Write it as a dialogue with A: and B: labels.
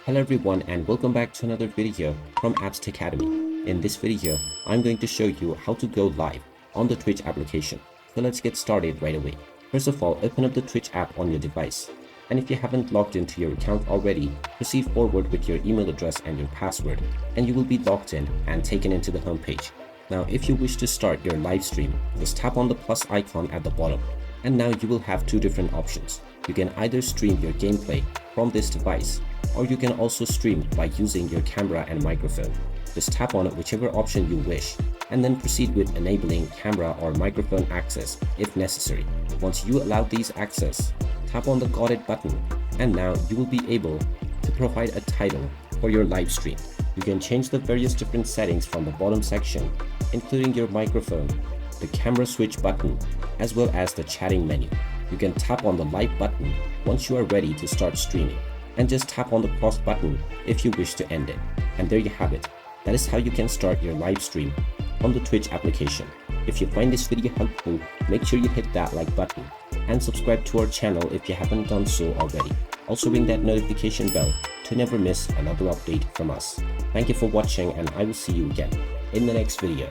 A: Hello everyone and welcome back to another video from Apps Academy. In this video, I'm going to show you how to go live on the Twitch application. So let's get started right away. First of all, open up the Twitch app on your device. And if you haven't logged into your account already, proceed forward with your email address and your password, and you will be logged in and taken into the homepage. Now, if you wish to start your live stream, just tap on the plus icon at the bottom. And now you will have two different options. You can either stream your gameplay from this device, or you can also stream by using your camera and microphone. Just tap on whichever option you wish, and then proceed with enabling camera or microphone access if necessary. Once you allow these access, tap on the Got It button, and now you will be able to provide a title for your live stream. You can change the various different settings from the bottom section, including your microphone, the camera switch button, as well as the chatting menu. You can tap on the live button once you are ready to start streaming, and just tap on the pause button if you wish to end it. And there you have it. That is how you can start your live stream on the Twitch application. If you find this video helpful, make sure you hit that like button and subscribe to our channel if you haven't done so already. Also ring that notification bell to never miss another update from us. Thank you for watching, and I will see you again in the next video.